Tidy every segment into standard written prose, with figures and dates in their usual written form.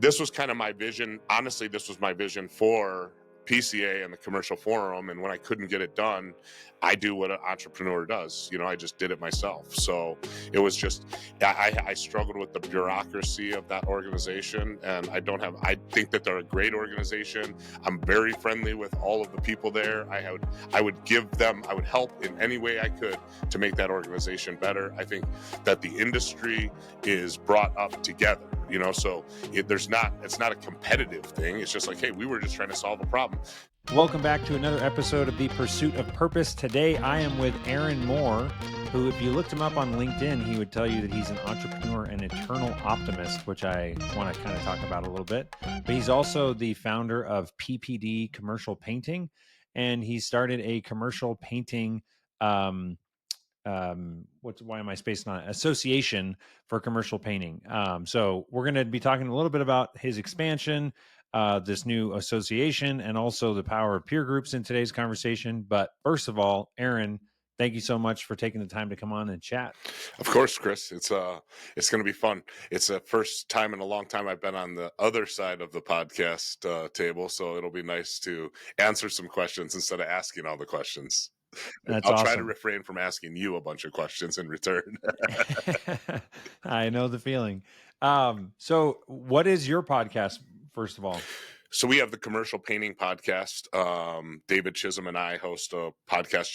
this was kind of my vision. Honestly, this was my vision for PCA and the commercial forum. And when I couldn't get it done, I do what an entrepreneur does. I just did it myself. So it was just, I struggled with the bureaucracy of that organization. And I think that they're a great organization. I'm very friendly with all of the people there. I would help in any way I could to make that organization better. I think that the industry is brought up together. So it's not a competitive thing. It's just like, hey, we were just trying to solve a problem. Welcome back to another episode of The Pursuit of Purpose. Today, I am with Aaron Moore, who, if you looked him up on LinkedIn, he would tell you that he's an entrepreneur and eternal optimist, which I want to kind of talk about a little bit. But he's also the founder of PPD Commercial Painting, and he started a commercial painting why am I spacing on it? Association for commercial painting. So we're going to be talking a little bit about his expansion, this new association, and also the power of peer groups in today's conversation. But first of all, Aaron, thank you so much for taking the time to come on and chat. Of course, Chris. It's going to be fun. It's the first time in a long time I've been on the other side of the podcast table, so it'll be nice to answer some questions instead of asking all the questions. That's I'll awesome. try to refrain from asking you a bunch of questions in return. I know the feeling. So what is your podcast, first of all? So we have the Commercial Painting Podcast. David Chisholm and I host a podcast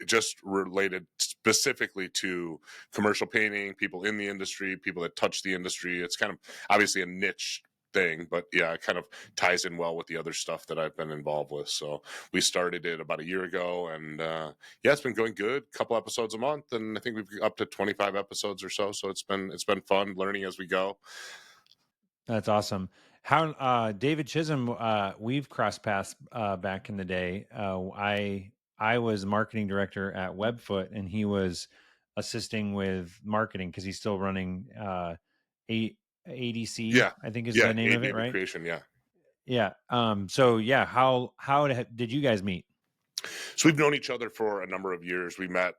just related specifically to commercial painting, people in the industry, people that touch the industry. It's kind of obviously a niche thing, but yeah, it kind of ties in well with the other stuff that I've been involved with. So we started it about a year ago, and it's been going good. A couple episodes a month, and I think we've up to 25 episodes or so. So it's been fun learning as we go. That's awesome. How David Chisholm, we've crossed paths back in the day. I was marketing director at Webfoot, and he was assisting with marketing because he's still running ADC. I think is the name of it, right? Creation, yeah. How did you guys meet? So we've known each other for a number of years. We met,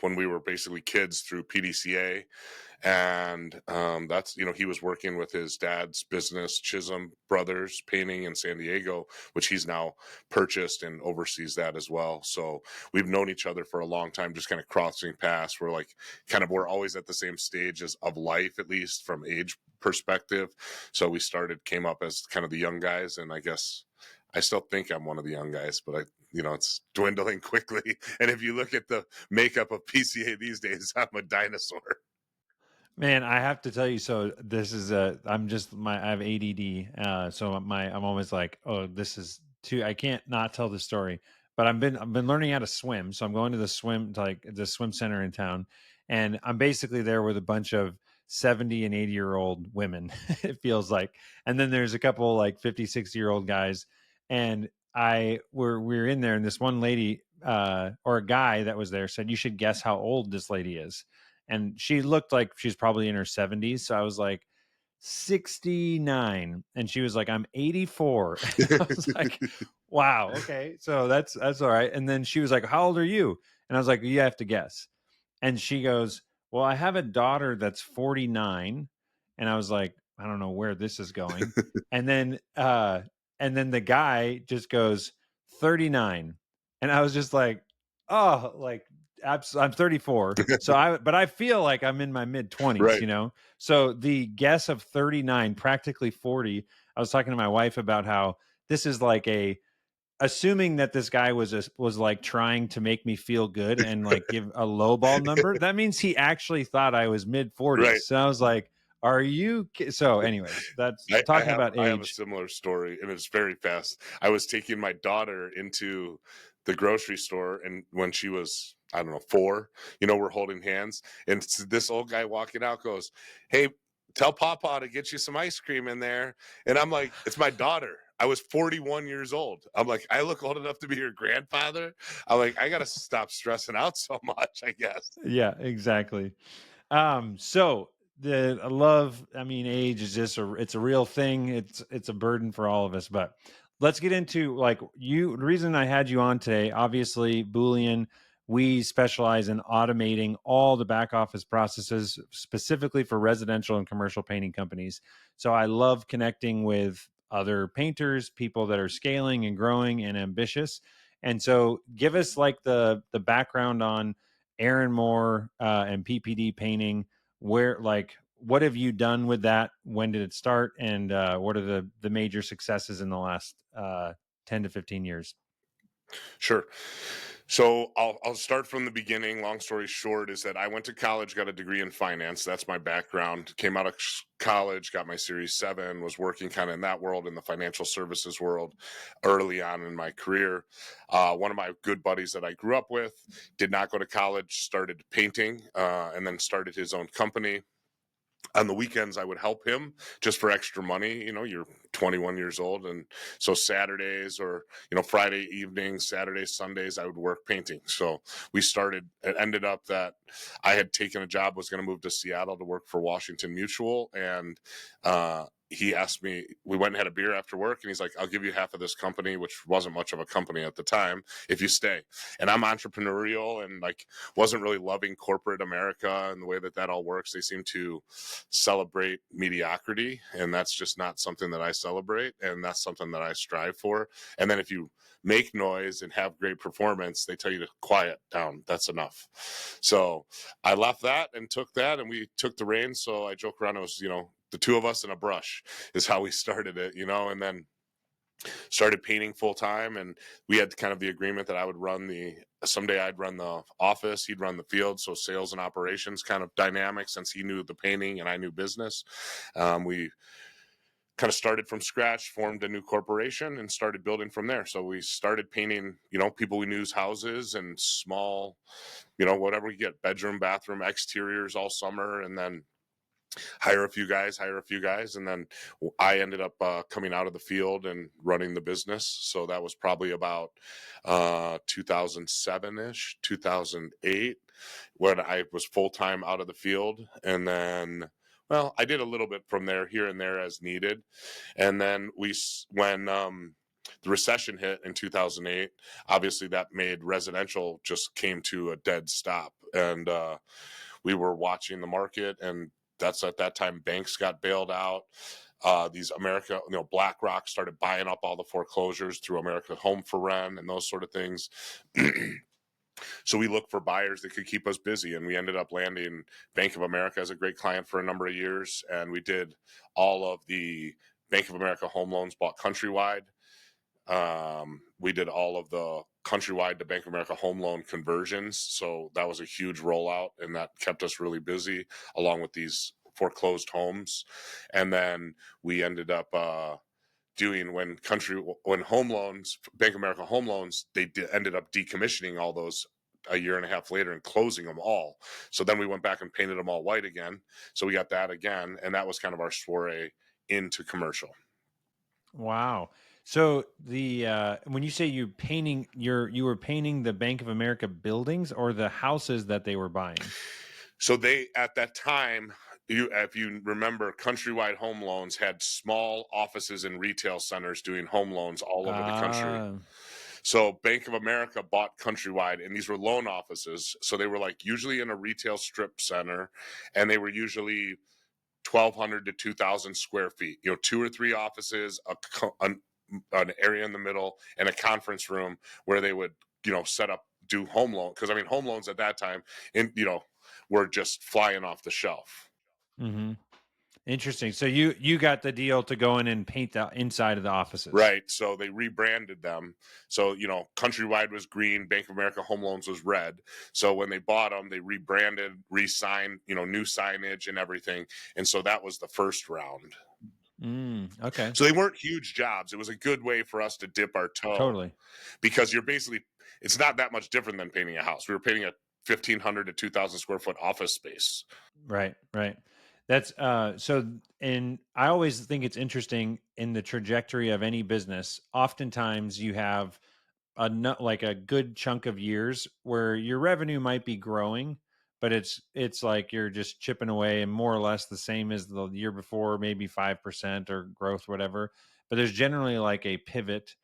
when we were basically kids through PDCA. And that's, he was working with his dad's business, Chisholm Brothers Painting in San Diego, which he's now purchased and oversees that as well. So we've known each other for a long time, just kind of crossing paths. We're always at the same stages of life, at least from age perspective. So we came up as kind of the young guys, and I guess I still think I'm one of the young guys, but it's dwindling quickly. And if you look at the makeup of PCA these days, I'm a dinosaur. Man, I have to tell you. So this is I have ADD. So I'm always like, oh, this is too. I can't not tell the story. But I've been learning how to swim. So I'm going to the swim center in town, and I'm basically there with a bunch of 70 and 80-year-old women. It feels like, and then there's a couple like 50, 60-year-old guys, and we're in there, and this one lady or a guy that was there said, "You should guess how old this lady is." And she looked like she's probably in her 70s. So I was like, 69. And she was like, I'm 84. I was like, wow. Okay. So that's all right. And then she was like, how old are you? And I was like, you have to guess. And she goes, well, I have a daughter that's 49. And I was like, I don't know where this is going. And then the guy just goes 39. And I was just like, oh, like, I'm 34. But I feel like I'm in my mid 20s, right. So the guess of 39, practically 40. I was talking to my wife about how this is like assuming that this guy was like trying to make me feel good and like give a lowball number. That means he actually thought I was mid 40s. Right. So I was like, are you? So anyways, that's talking about age. I have a similar story, and it's very fast. I was taking my daughter into the grocery store, and when she was, I don't know, 4, we're holding hands, and this old guy walking out goes, hey, tell Papa to get you some ice cream in there. And I'm like, it's my daughter. I was 41 years old. I'm like, I look old enough to be your grandfather. I'm like, I got to stop stressing out so much, I guess. Yeah, exactly. So age is just it's a real thing. It's a burden for all of us, but let's get into the reason I had you on today, obviously Boolean, we specialize in automating all the back office processes specifically for residential and commercial painting companies. So I love connecting with other painters, people that are scaling and growing and ambitious. And so give us like the background on Aaron Moore and PPD painting. Where, like, what have you done with that? When did it start? And what are the major successes in the last 10 to 15 years? Sure. So I'll start from the beginning. Long story short is that I went to college, got a degree in finance. That's my background. Came out of college, got my Series 7, was working kind of in that world, in the financial services world, early on in my career. One of my good buddies that I grew up with did not go to college, started painting, and then started his own company. On the weekends I would help him just for extra money. You're 21 years old, and so Saturdays, or Friday evenings, Saturdays, Sundays, I would work painting. So it ended up that I had taken a job, was going to move to Seattle to work for Washington Mutual, and he asked me, we went and had a beer after work, and he's like, I'll give you half of this company, which wasn't much of a company at the time, if you stay. And I'm entrepreneurial, and like wasn't really loving corporate America and the way that that all works. They seem to celebrate mediocrity, and that's just not something that I celebrate, and that's something that I strive for. And then if you make noise and have great performance, they tell you to quiet down. That's enough. So I left that and took that, and we took the reins. So I joke around, it was, the two of us and a brush is how we started it, and then started painting full time. And we had kind of the agreement that I would someday I'd run the office, he'd run the field. So sales and operations kind of dynamic, since he knew the painting and I knew business. We kind of started from scratch, formed a new corporation, and started building from there. So we started painting, people we knew's houses, and small, whatever we get, bedroom, bathroom, exteriors all summer, and then hire a few guys. And then I ended up coming out of the field and running the business. So that was probably about 2007-ish, 2008, when I was full-time out of the field. And then, well, I did a little bit from there, here and there, as needed. And then when the recession hit in 2008, obviously that made residential just came to a dead stop. And we were watching the market, and that's at that time banks got bailed out. These BlackRock started buying up all the foreclosures through America Home for Rent and those sort of things. So we looked for buyers that could keep us busy, and we ended up landing Bank of America as a great client for a number of years. And we did all of the Bank of America home loans, bought Countrywide. We did all of the Countrywide to Bank of America home loan conversions. So that was a huge rollout, and that kept us really busy, along with these foreclosed homes. And then we ended up doing, when home loans, Bank of America home loans, they ended up decommissioning all those a year and a half later and closing them all. So then we went back and painted them all white again. So we got that again, and that was kind of our soiree into commercial. Wow. So the when you say you were painting the Bank of America buildings or the houses that they were buying? So they, at that time, if you remember, Countrywide Home Loans had small offices and retail centers doing home loans all over the country. Ah, So Bank of America bought Countrywide, and these were loan offices. So they were like usually in a retail strip center, and they were usually 1,200 to 2,000 square feet. Two or three offices, an area in the middle, and a conference room where they would set up, do home loan, because I mean home loans at that time, were just flying off the shelf. hmm, interesting. So you got the deal to go in and paint the inside of the offices. Right. So they rebranded them. So, Countrywide was green, Bank of America Home Loans was red. So when they bought them, they rebranded, re-signed, new signage and everything. And so that was the first round. Okay, So they weren't huge jobs. It was a good way for us to dip our toe, totally. because it's not that much different than painting a house. We were painting a 1,500 to 2,000 square foot office space. Right, right. That's so, and I always think it's interesting in the trajectory of any business. Oftentimes you have like a good chunk of years where your revenue might be growing, but it's like you're just chipping away and more or less the same as the year before, maybe 5% or growth, whatever. But there's generally like a pivot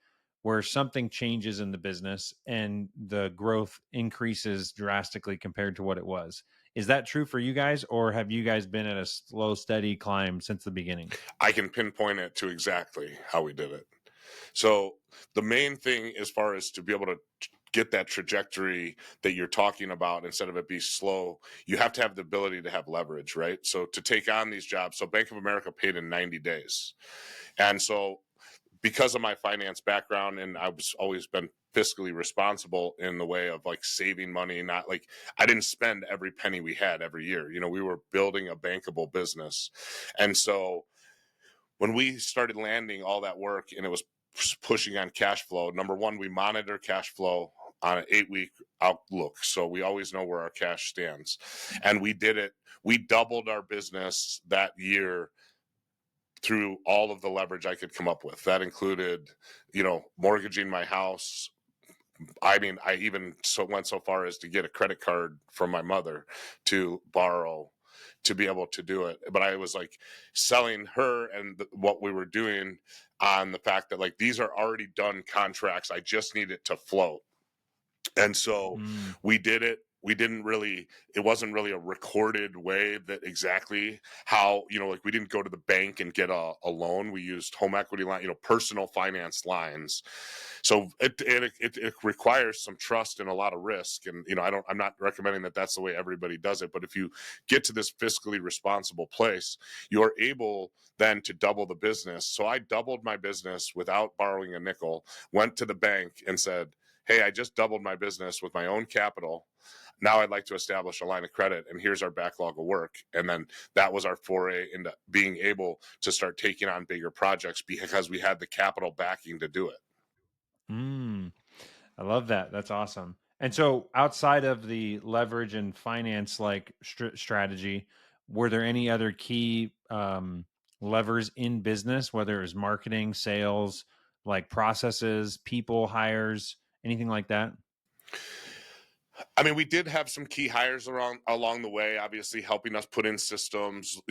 where something changes in the business and the growth increases drastically compared to what it was. Is that true for you guys, or have you guys been at a slow, steady climb since the beginning? I can pinpoint it to exactly how we did it. So the main thing as far as to be able to get that trajectory that you're talking about, instead of it be slow, you have to have the ability to have leverage, right? So to take on these jobs, so Bank of America paid in 90 days. And so because of my finance background, and I was always been fiscally responsible in the way of like saving money, not like I didn't spend every penny we had every year. We were building a bankable business. And so when we started landing all that work and it was pushing on cash flow, number one, we monitor cash flow on an 8-week outlook. So we always know where our cash stands. And we did it. We doubled our business that year through all of the leverage I could come up with. That included, mortgaging my house. I mean, I even went so far as to get a credit card from my mother to borrow to be able to do it. But I was like selling her and what we were doing on the fact that like these are already done contracts. I just need it to float. And so Mm. we did it. It wasn't really a recorded way that exactly how, like we didn't go to the bank and get a loan. We used home equity line, personal finance lines. So it requires some trust and a lot of risk. And, I'm not recommending that that's the way everybody does it. But if you get to this fiscally responsible place, you're able then to double the business. So I doubled my business without borrowing a nickel, went to the bank and said, hey, I just doubled my business with my own capital. Now I'd like to establish a line of credit, and here's our backlog of work. And then that was our foray into being able to start taking on bigger projects because we had the capital backing to do it. Mm. I love that. That's awesome. And so, outside of the leverage and finance like strategy, were there any other key levers in business, whether it was marketing, sales, like processes, people, hires, anything like that? I mean, we did have some key hires along the way, obviously helping us put in systems,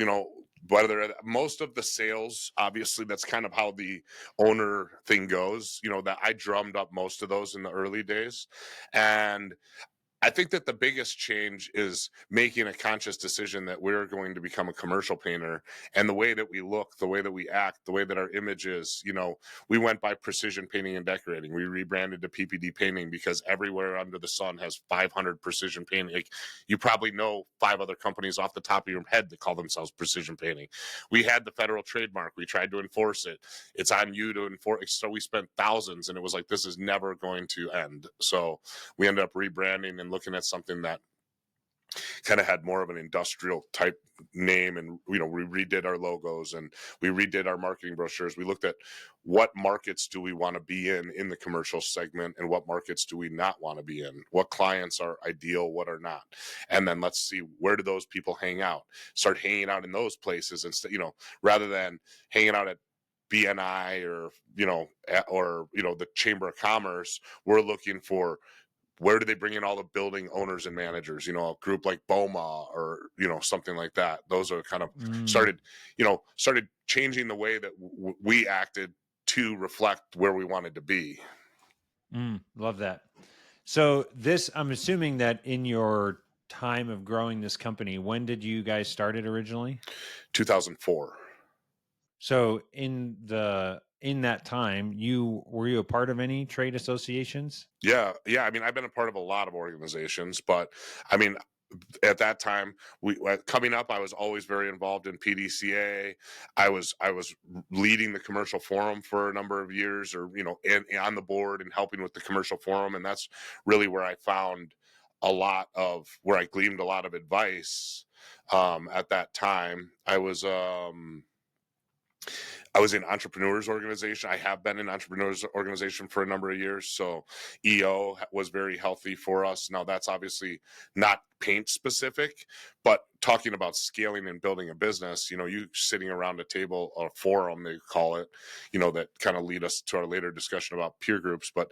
whether most of the sales, obviously that's kind of how the owner thing goes, that I drummed up most of those in the early days. And I think that the biggest change is making a conscious decision that we're going to become a commercial painter, and the way that we look, the way that we act, the way that our image is, we went by precision painting and decorating. We rebranded to PPD painting because everywhere under the sun has 500 precision painting. Like, you probably know 5 other companies off the top of your head that call themselves precision painting. We had the federal trademark. We tried to enforce it. It's on you to enforce. So we spent thousands, and it was like, this is never going to end. So we ended up rebranding and looking at something that kind of had more of an industrial type name. And we redid our logos and we redid our marketing brochures. We looked at what markets do we want to be in the commercial segment, and what markets do we not want to be in, what clients are ideal, what are not. And then let's see, where do those people hang out, start hanging out in those places instead, rather than hanging out at BNI or the Chamber of Commerce. We're looking for, where do they bring in all the building owners and managers, a group like BOMA or, something like that. Those are kind of Mm, started changing the way that we acted to reflect where we wanted to be. love that. So, this, I'm assuming that in your time of growing this company, when did you guys start it originally? 2004. So in that time, you a part of any trade associations? Yeah. I mean, I've been a part of a lot of organizations, but I mean, at that time, we coming up, I was always very involved in PDCA. I was leading the commercial forum for a number of years, or on the board and helping with the commercial forum. And that's really where I found where I gleaned a lot of advice. At that time, I was in entrepreneurs organization. I have been in entrepreneurs organization for a number of years. So EO was very healthy for us. Now that's obviously not paint specific, but talking about scaling and building a business, you sitting around a table or forum, they call it, that kind of lead us to our later discussion about peer groups. But,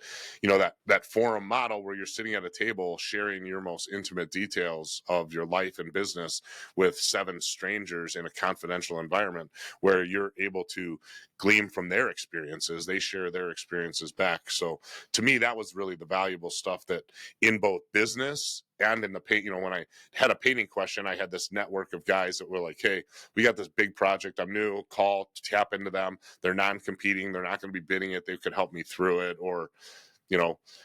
that forum model where you're sitting at a table sharing your most intimate details of your life and business with 7 strangers in a confidential environment where you're able to glean from their experiences. They share their experiences back. So to me, that was really the valuable stuff that in both business and in the paint, when I had a painting question, I had this network of guys that were like, hey, we got this big project. I'm new, tap into them. They're non-competing. They're not going to be bidding it. They could help me through it. Or,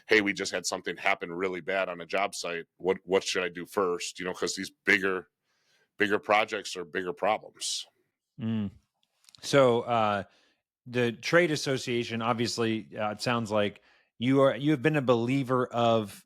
hey, we just had something happen really bad on a job site. What should I do first? Because these bigger projects are bigger problems. Mm. So, the trade association, obviously, it sounds like you have been a believer of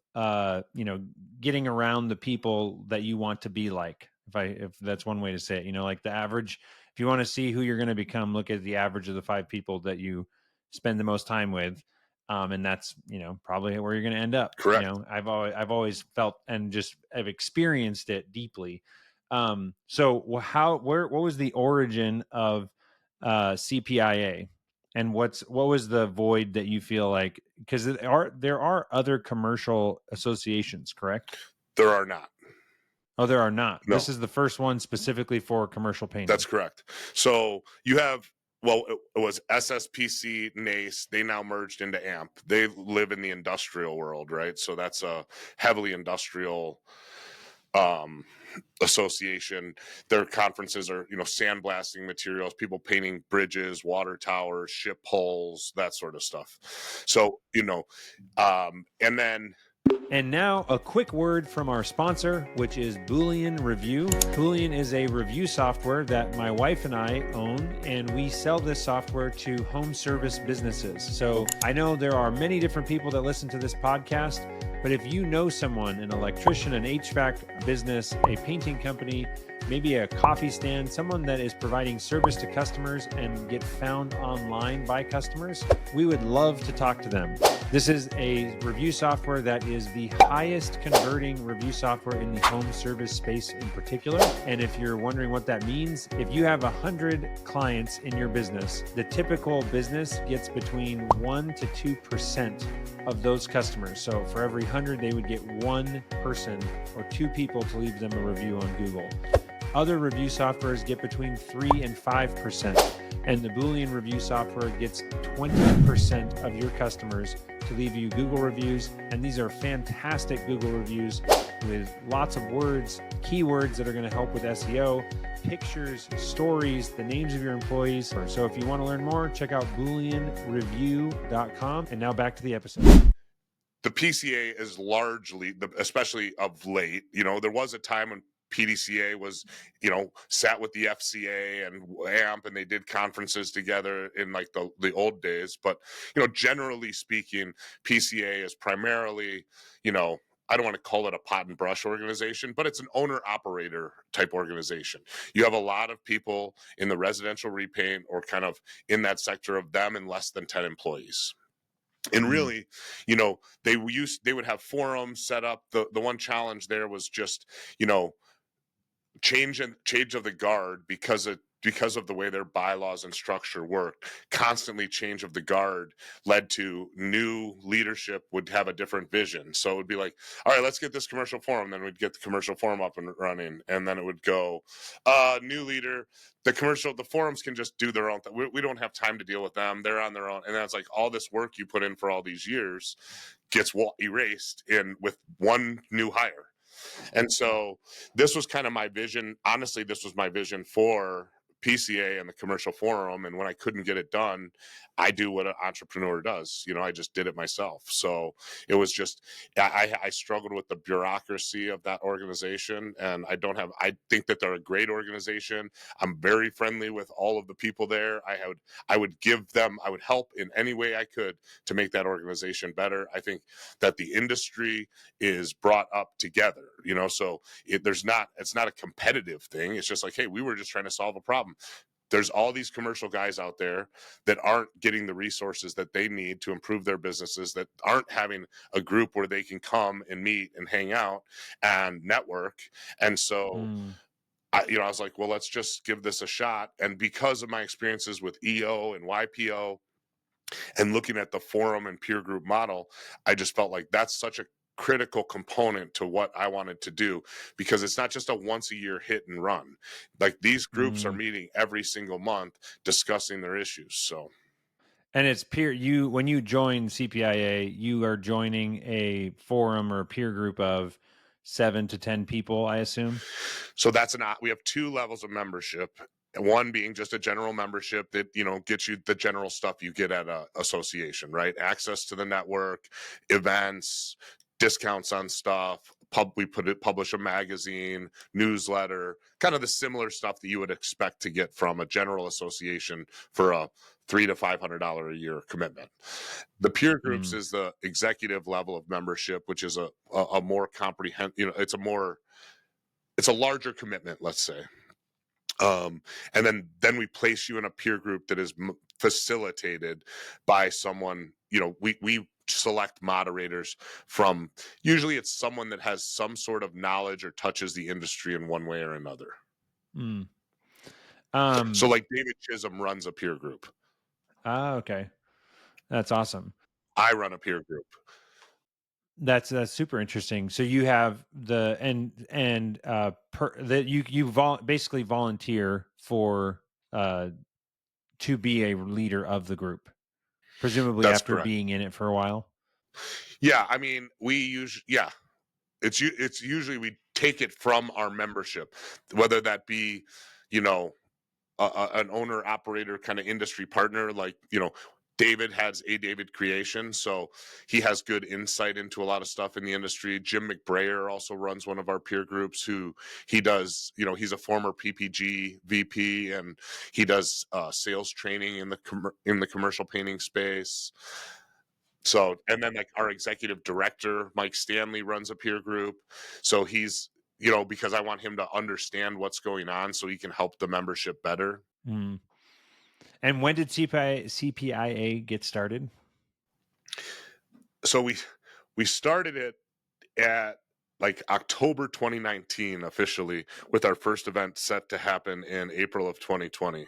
getting around the people that you want to be like, if that's one way to say it, like the average. If you want to see who you're going to become, look at the average of the 5 people that you spend the most time with, and that's probably where you're going to end up. Correct. I've always felt and just I've experienced it deeply. So what was the origin of CPIA, and what was the void that you feel like, because there are other commercial associations, correct? There are not. Oh, there are not. No, This is the first one specifically for commercial that's painting. correct. So you have, well, it was SSPC, NACE. They now merged into AMP. They live in the industrial world, right? So that's a heavily industrial um, association. Their conferences are, sandblasting materials, people painting bridges, water towers, ship hulls, that sort of stuff. So, and then And now, a quick word from our sponsor, which is Boolean Review. Boolean is a review software that my wife and I own, and we sell this software to home service businesses. So I know there are many different people that listen to this podcast, but if you know someone, an electrician, an HVAC business, a painting company, maybe a coffee stand, someone that is providing service to customers and get found online by customers, we would love to talk to them. This is a review software that is the highest converting review software in the home service space in particular. And if you're wondering what that means, if you have 100 clients in your business, the typical business gets between 1 to 2% of those customers. So for every 100, they would get 1 person or 2 people to leave them a review on Google. Other review softwares get between 3 and 5%, and the Boolean review software gets 20% of your customers to leave you Google reviews. And these are fantastic Google reviews with lots of words, keywords that are going to help with SEO, pictures, stories, the names of your employees. So if you want to learn more, check out booleanreview.com. And now back to the episode. the PCA is largely, especially of late, there was a time when PDCA was, sat with the FCA and AMP, and they did conferences together in like the old days. But, generally speaking, PCA is primarily, I don't want to call it a pot and brush organization, but it's an owner operator type organization. You have a lot of people in the residential repaint or kind of in that sector of them and less than 10 employees. And really, they would have forums set up. The one challenge there was just, change of the guard because of the way their bylaws and structure worked. Constantly change of the guard led to new leadership would have a different vision. So it would be like, all right, let's get this commercial forum. Then we'd get the commercial forum up and running, and then it would go, new leader. The forums can just do their own thing. We don't have time to deal with them. They're on their own. And that's like all this work you put in for all these years gets erased in with one new hire. And so this was kind of my vision. Honestly, this was my vision for PCA and the commercial forum. And when I couldn't get it done, I do what an entrepreneur does. I just did it myself. So it was just, I struggled with the bureaucracy of that organization. And I think that they're a great organization. I'm very friendly with all of the people there. I would help in any way I could to make that organization better. I think that the industry is brought up together, so it's not a competitive thing. It's just like, hey, we were just trying to solve a problem. There's all these commercial guys out there that aren't getting the resources that they need to improve their businesses, that aren't having a group where they can come and meet and hang out and network. And so I was like, well, let's just give this a shot. And because of my experiences with EO and YPO and looking at the forum and peer group model, I just felt like that's such a critical component to what I wanted to do, because it's not just a once a year hit and run. Like, these groups are Mm. meeting every single month discussing their issues. So And it's peer you when you join CPIA, you are joining a forum or peer group of 7 to 10 people, I assume? that's we have two levels of membership. One being just a general membership that, gets you the general stuff you get at a association, right? Access to the network, events, discounts on stuff. Publish a magazine, newsletter, kind of the similar stuff that you would expect to get from a general association for a $300 to $500 a year commitment. The peer groups Mm. is the executive level of membership, which is a more comprehensive, it's a larger commitment, let's say. And then we place you in a peer group that is facilitated by someone. We select moderators from, usually it's someone that has some sort of knowledge or touches the industry in one way or another. Mm. So, Um, like, David Chisholm runs a peer group. okay. That's awesome. I run a peer group. That's super interesting. So you have the that basically volunteer for to be a leader of the group, presumably That's after correct. being in it for a while. Yeah, I mean, we use yeah. It's usually we take it from our membership, whether that be, you know, an owner operator kind of industry partner, like, David has a David Creation, so he has good insight into a lot of stuff in the industry. Jim McBrayer also runs one of our peer groups, who he does, he's a former PPG VP, and he does sales training in the commercial painting space. So, and then, like, our executive director Mike Stanley runs a peer group, so he's, because I want him to understand what's going on so he can help the membership better. Mm. And when did CPIA get started? So we started it at, like, October 2019 officially, with our first event set to happen in April of 2020.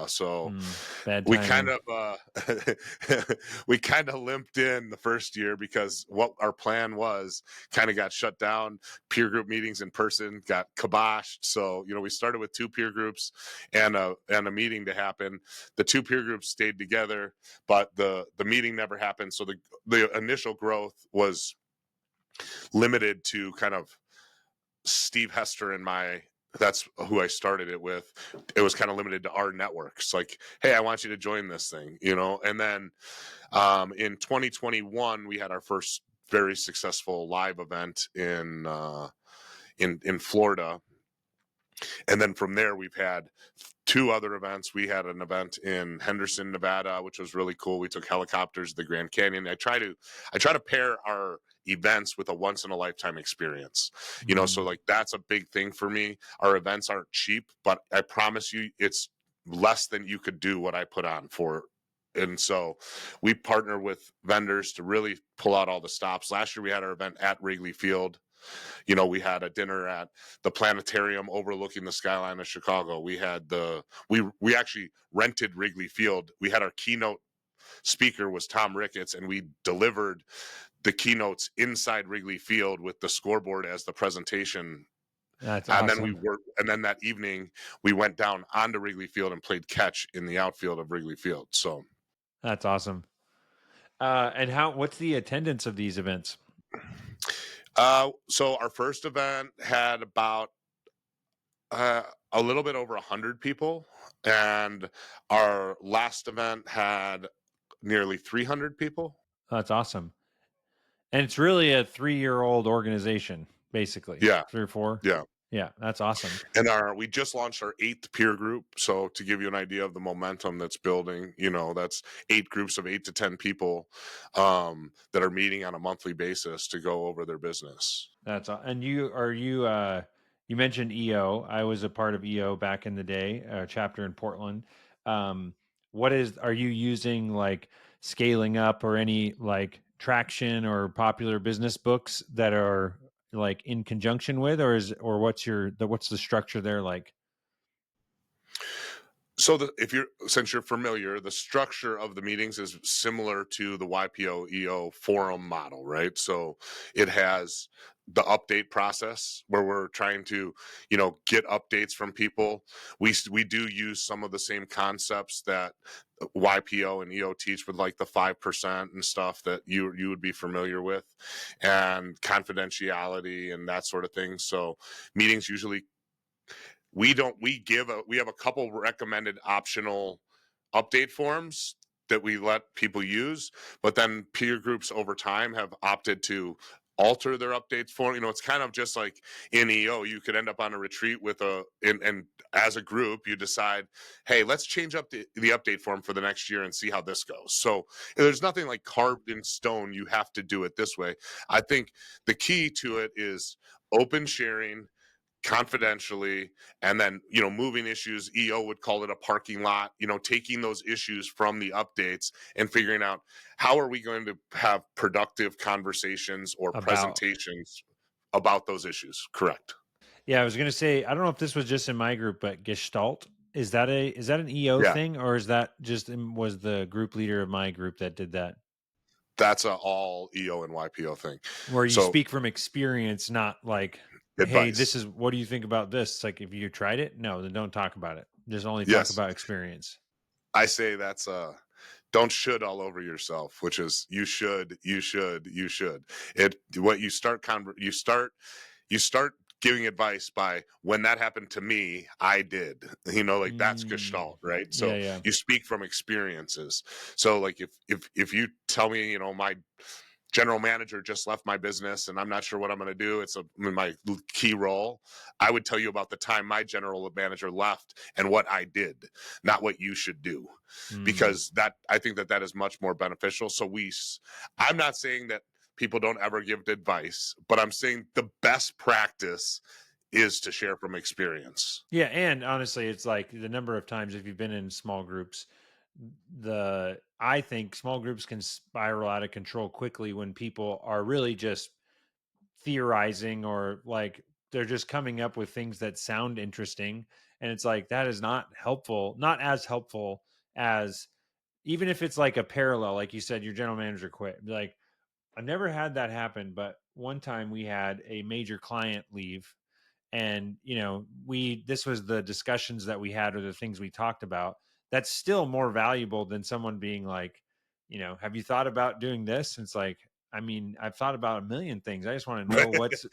So Mm. Bad we kind timing. of we kind of limped in the first year because what our plan was kind of got shut down. Peer group meetings in person got kiboshed. So, we started with two peer groups and a meeting to happen. The two peer groups stayed together, but the meeting never happened. So the initial growth was limited to kind of Steve Hester and that's who I started it with. It was kind of limited to our networks. Like, hey, I want you to join this thing. And then in 2021, we had our first very successful live event in Florida. And then from there, we've had two other events. We had an event in Henderson, Nevada, which was really cool. We took helicopters to the Grand Canyon. I try to pair our events with a once in a lifetime experience. So, Mm. like, that's a big thing for me. Our events aren't cheap, but I promise you it's less than you could do what I put on for. And so we partner with vendors to really pull out all the stops. Last year we had our event at Wrigley Field. We had a dinner at the planetarium overlooking the skyline of Chicago. We actually rented Wrigley Field. We had our keynote speaker was Tom Ricketts, and we delivered the keynotes inside Wrigley Field with the scoreboard as the presentation. That's And then awesome. that evening we went down onto Wrigley Field and played catch in the outfield of Wrigley Field. So That's awesome. And what's the attendance of these events? so our first event had about uh, a little bit over 100 people, and our last event had nearly 300 people. That's awesome. And it's really a 3-year-old organization, basically. Yeah, 3 or 4. yeah. Yeah, that's awesome. And we just launched our 8th peer group. So, to give you an idea of the momentum that's building, that's 8 groups of 8 to 10 people that are meeting on a monthly basis to go over their business. And you mentioned EO. I was a part of EO back in the day, a chapter in Portland. Um, are you using, like, Scaling Up or any, like, traction or popular business books that are like in conjunction with, or what's the structure there like? So since you're familiar, the structure of the meetings is similar to the YPO forum model, right? So it has the update process where we're trying to, get updates from people. We do use some of the same concepts that YPO and EO teach, with like the 5% and stuff that you would be familiar with, and confidentiality and that sort of thing. So meetings usually, we have a couple recommended optional update forms that we let people use, but then peer groups over time have opted to alter their updates form. It's kind of just like in EO, you could end up on a retreat with and as a group, you decide, hey, let's change up the update form for the next year and see how this goes. So there's nothing like carved in stone. You have to do it this way. I think the key to it is open sharing confidentially, and then moving issues. EO would call it a parking lot, taking those issues from the updates and figuring out how are we going to have productive conversations or About presentations about those issues. Correct. Yeah, I was gonna say, I don't know if this was just in my group, but Gestalt, is that an EO Yeah, thing, or is that just was the group leader of my group that did that? that's a all EO and YPO thing. Where you So speak from experience, not like, hey, this advice. is what do you think about this? It's like, if you tried it, no, then don't talk about it. Just only talk Yes, about experience. I say that's don't should all over yourself, which is you should. It what you start you start giving advice by, when that happened to me, I did, like that's Mm, gestalt, right? yeah, So yeah. you speak from experiences. So like if you tell me, my general manager just left my business and I'm not sure what I'm going to do, it's my key role, I would tell you about the time my general manager left and what I did, not what you should do, Mm. because that I think that is much more beneficial. So I'm not saying that people don't ever give advice, but I'm saying the best practice is to share from experience. Yeah, and honestly, it's like the number of times, if you've been in small groups, the I think small groups can spiral out of control quickly when people are really just theorizing, or like they're just coming up with things that sound interesting, and it's like that is not helpful, not as helpful as, even if it's like a parallel, like you said, your general manager quit. Like, I've never had that happen, but one time we had a major client leave, and we this was the discussions that we had, or the things we talked about. That's still more valuable than someone being like, have you thought about doing this? And it's like, I mean, I've thought about a million things. I just want to know what's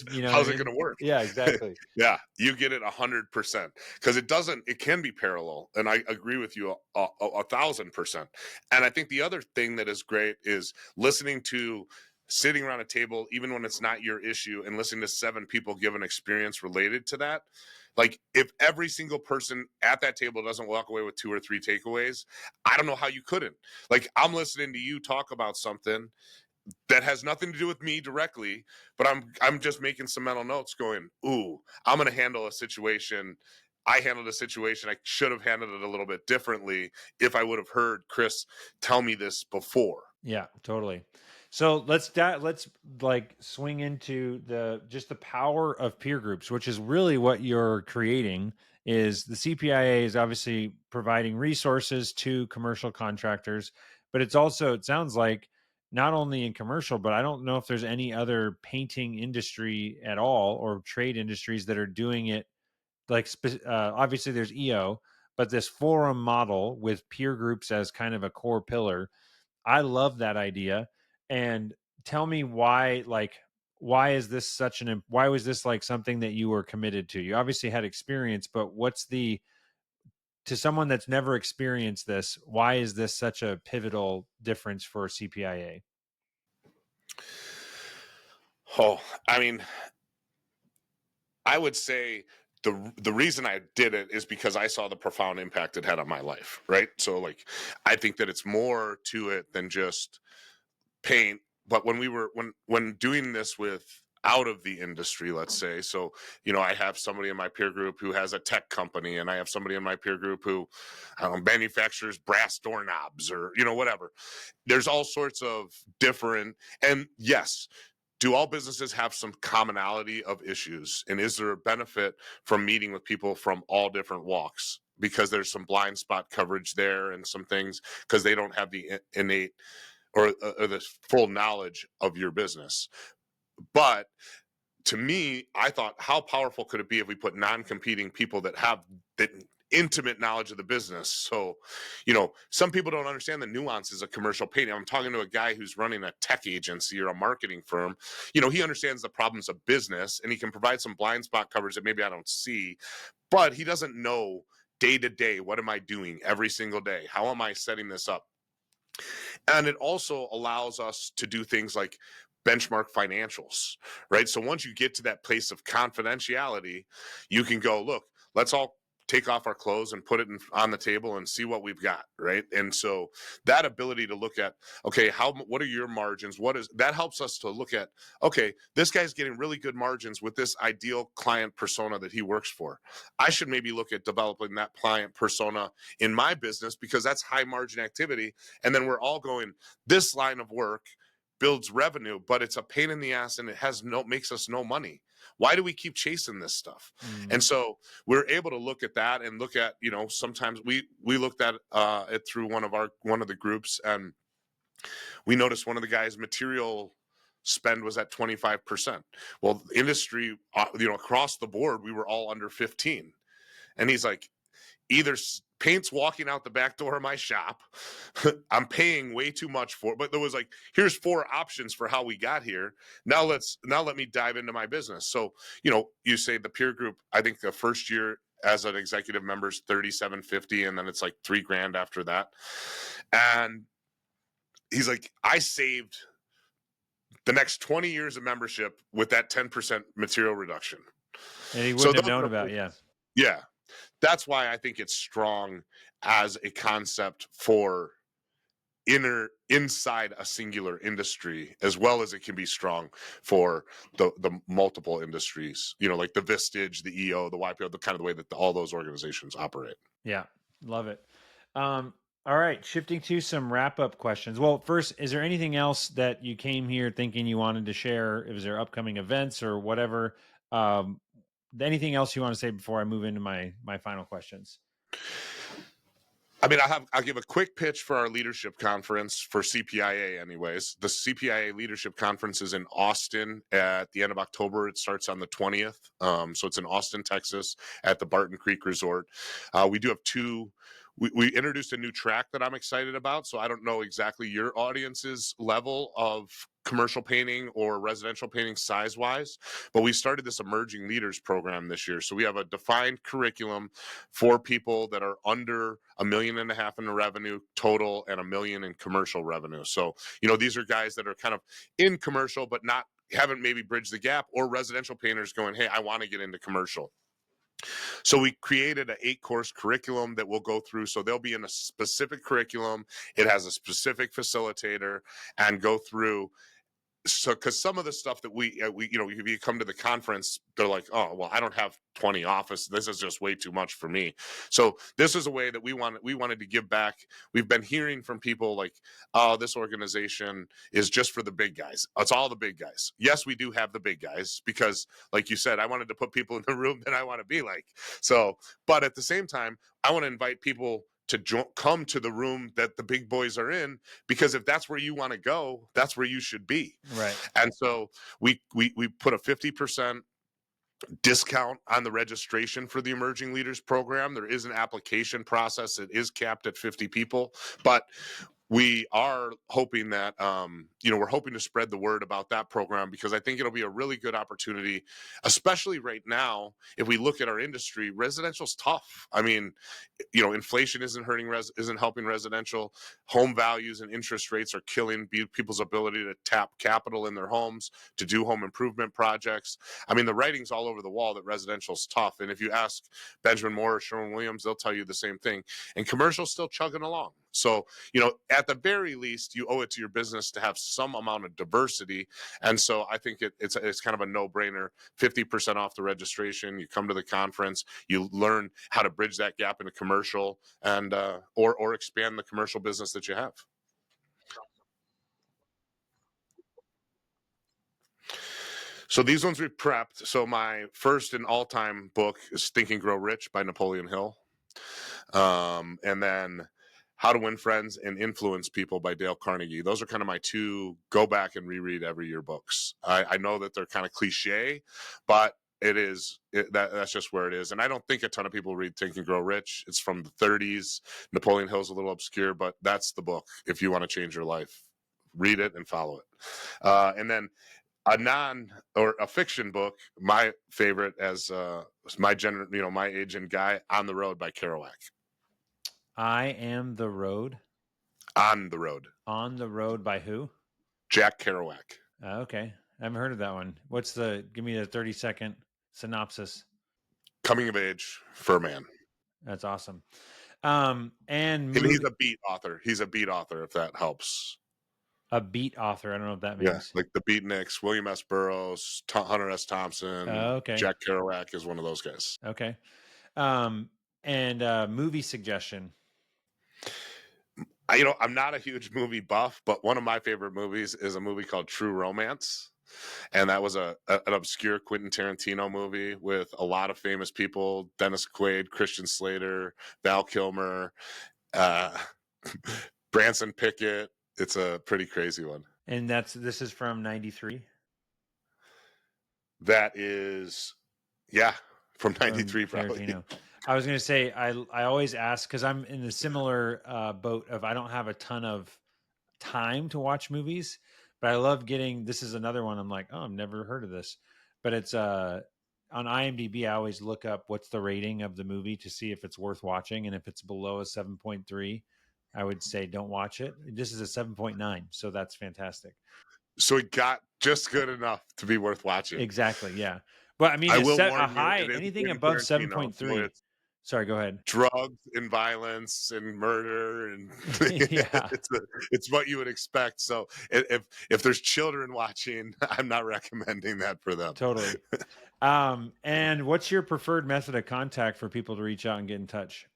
you know what I How's it mean? going to work? Yeah, exactly. Yeah, you get it 100%, because it can be parallel. And I agree with you 1,000%. And I think the other thing that is great is sitting around a table, even when it's not your issue, and listening to 7 people give an experience related to that. Like, if every single person at that table doesn't walk away with 2 or 3 takeaways, I don't know how you couldn't. Like, I'm listening to you talk about something that has nothing to do with me directly, but I'm just making some mental notes going, ooh, I'm gonna handle a situation. I handled a situation. I should have handled it a little bit differently if I would have heard Chris tell me this before. Yeah, totally. So let's like swing into the power of peer groups, which is really what you're creating. Is the CPIA is obviously providing resources to commercial contractors, but it's also, it sounds like, not only in commercial, but I don't know if there's any other painting industry at all, or trade industries that are doing it like obviously there's EO, but this forum model with peer groups as kind of a core pillar. I love that idea. And tell me why, like, why was this like something that you were committed to? You obviously had experience, but to someone that's never experienced this, why is this such a pivotal difference for CPIA? Oh, I mean, I would say the reason I did it is because I saw the profound impact it had on my life, right? So like, I think that it's more to it than just paint. But when doing this with out of the industry, let's say, so I have somebody in my peer group who has a tech company, and I have somebody in my peer group who, I don't know, manufactures brass doorknobs, or whatever. There's all sorts of different, and yes, do all businesses have some commonality of issues? And is there a benefit from meeting with people from all different walks? Because there's some blind spot coverage there and some things because they don't have the innate or the full knowledge of your business. But to me, I thought, how powerful could it be if we put non-competing people that have that intimate knowledge of the business? So, some people don't understand the nuances of commercial painting. I'm talking to a guy who's running a tech agency or a marketing firm. He understands the problems of business and he can provide some blind spot coverage that maybe I don't see, but he doesn't know day to day, what am I doing every single day? How am I setting this up? And it also allows us to do things like benchmark financials, right? So once you get to that place of confidentiality, you can go, look, let's all take off our clothes and put it on the table and see what we've got, right? And so that ability to look at, okay, what are your margins? That helps us to look at, okay, this guy's getting really good margins with this ideal client persona that he works for. I should maybe look at developing that client persona in my business because that's high margin activity. And then we're all going, this line of work builds revenue, but it's a pain in the ass and makes us no money. Why do we keep chasing this stuff? And so we're able to look at that and look at, sometimes we looked at it through one of the groups, and we noticed one of the guys' material spend was at 25%. Well, industry, across the board, we were all under 15. And he's like, either paint's walking out the back door of my shop, I'm paying way too much for it. But there was like, here's 4 options for how we got here. Now let me dive into my business. So, you say the peer group, I think the first year as an executive member is $3,750, and then it's like $3,000 after that. And he's like, I saved the next 20 years of membership with that 10% material reduction. And he So wouldn't have those known are about, yeah. yeah. That's why I think it's strong as a concept for inside a singular industry, as well as it can be strong for the multiple industries, like the Vistage, the EO, the YPO, the kind of the way that all those organizations operate. Yeah, love it. All right, shifting to some wrap up questions. Well, first, is there anything else that you came here thinking you wanted to share? Is there upcoming events or whatever? Anything else you want to say before I move into my final questions? I mean, I'll give a quick pitch for our leadership conference for CPIA anyways. The CPIA leadership conference is in Austin at the end of October. It starts on the 20th. So it's in Austin, Texas at the Barton Creek Resort. We do have we introduced a new track that I'm excited about. So I don't know exactly your audience's level of commercial painting or residential painting size wise, but we started this emerging leaders program this year. So we have a defined curriculum for people that are under $1.5 million in revenue total and $1 million in commercial revenue. So, these are guys that are kind of in commercial, but haven't maybe bridged the gap, or residential painters going, hey, I want to get into commercial. So we created an 8-course curriculum that we'll go through. So they'll be in a specific curriculum. It has a specific facilitator and go through. So, because some of the stuff that we if you come to the conference, they're like, oh, well, I don't have 20 office. This is just way too much for me. So this is a way that we wanted to give back. We've been hearing from people like, oh, this organization is just for the big guys. It's all the big guys. Yes, we do have the big guys because, like you said, I wanted to put people in the room that I want to be like. So, but at the same time, I want to invite people to come to the room that the big boys are in, because if that's where you want to go, that's where you should be. Right. And so we put a 50% discount on the registration for the Emerging Leaders program. There is an application process. It is capped at 50 people, but we are hoping that, we're hoping to spread the word about that program, because I think it'll be a really good opportunity, especially right now. If we look at our industry, residential's tough. I mean, inflation isn't helping residential. Home values and interest rates are killing people's ability to tap capital in their homes to do home improvement projects. I mean, the writing's all over the wall that residential's tough. And if you ask Benjamin Moore or Sherwin-Williams, they'll tell you the same thing. And commercial's still chugging along. So, at the very least, you owe it to your business to have some amount of diversity. And so I think it's kind of a no-brainer. 50% off the registration. You come to the conference, you learn how to bridge that gap into commercial and or expand the commercial business that you have. So these ones we prepped. So my first and all-time book is Think and Grow Rich by Napoleon Hill. And then How to Win Friends and Influence People by Dale Carnegie. Those are kind of my two go back and reread every year books. I know that they're kind of cliche, but that's just where it is. And I don't think a ton of people read Think and Grow Rich. It's from the 30s. Napoleon Hill's a little obscure, but that's the book if you want to change your life. Read it and follow it. And then a fiction book, my favorite as my my age and guy, On the Road by Kerouac. I Am the Road. On the Road. On the Road by who? Jack Kerouac. Okay. I haven't heard of that one. Give me the 30-second synopsis. Coming of age for a man. That's awesome. And he's a beat author. He's a beat author, if that helps. A beat author. I don't know what that means. Yeah, like the Beatniks, William S. Burroughs, Hunter S. Thompson. Okay. Jack Kerouac is one of those guys. Okay. And movie suggestion. I'm not a huge movie buff, but one of my favorite movies is a movie called True Romance. And that was an obscure Quentin Tarantino movie with a lot of famous people: Dennis Quaid, Christian Slater, Val Kilmer, Branson Pickett. It's a pretty crazy one. And this is from 93? That is, yeah, from 93 probably. I was going to say, I always ask, because I'm in the similar boat of I don't have a ton of time to watch movies, but I love this is another one I'm like, oh, I've never heard of this. But it's on IMDb, I always look up what's the rating of the movie to see if it's worth watching. And if it's below a 7.3, I would say don't watch it. This is a 7.9, so that's fantastic. So it got just good enough to be worth watching. Exactly, yeah. But I mean, it's set a high, anything above 7.3. Sorry, go ahead. Drugs and violence and murder, and yeah, it's what you would expect. So if there's children watching, I'm not recommending that for them. Totally. And what's your preferred method of contact for people to reach out and get in touch?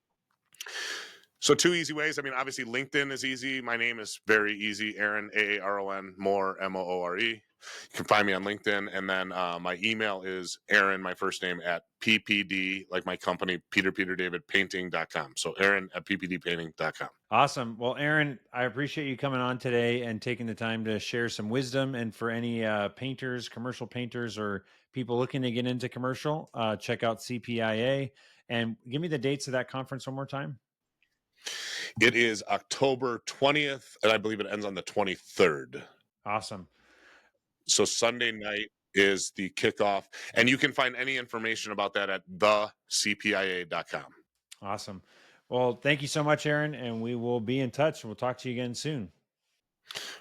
So 2 easy ways. I mean, obviously LinkedIn is easy. My name is very easy. Aaron, Aaron, Moore, Moore. You can find me on LinkedIn. And then my email is Aaron, my first name, at PPD, like my company, Peter David Painting.com. So Aaron at PPDpainting.com. Awesome. Well, Aaron, I appreciate you coming on today and taking the time to share some wisdom. And for any painters, commercial painters, or people looking to get into commercial, check out CPIA. And give me the dates of that conference one more time. It is October 20th, and I believe it ends on the 23rd. Awesome. So Sunday night is the kickoff, and you can find any information about that at thecpia.com. Awesome. Well, thank you so much, Aaron, and we will be in touch. We'll talk to you again soon.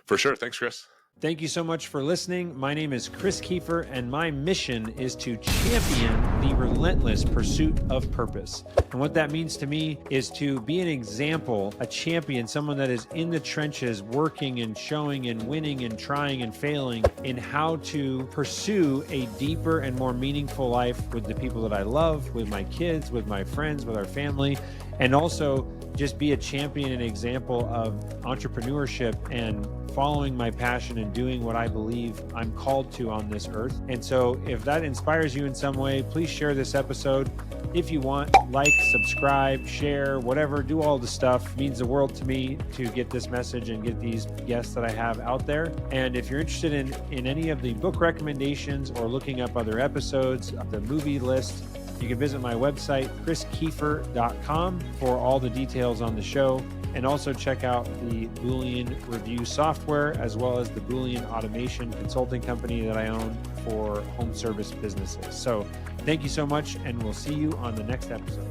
For sure. Thanks, Chris. Thank you so much for listening. My name is Chris Kiefer, and my mission is to champion the relentless pursuit of purpose. And what that means to me is to be an example, a champion, someone that is in the trenches, working and showing and winning and trying and failing in how to pursue a deeper and more meaningful life with the people that I love, with my kids, with my friends, with our family, and also just be a champion and example of entrepreneurship and following my passion and doing what I believe I'm called to on this earth. And so if that inspires you in some way, please share this episode. If you want, like, subscribe, share, whatever, do all the stuff. It means the world to me to get this message and get these guests that I have out there. And if you're interested in any of the book recommendations or looking up other episodes of the movie list, you can visit my website, chriskiefer.com, for all the details on the show. And also check out the Boolean review software, as well as the Boolean automation consulting company that I own for home service businesses. So thank you so much, and we'll see you on the next episode.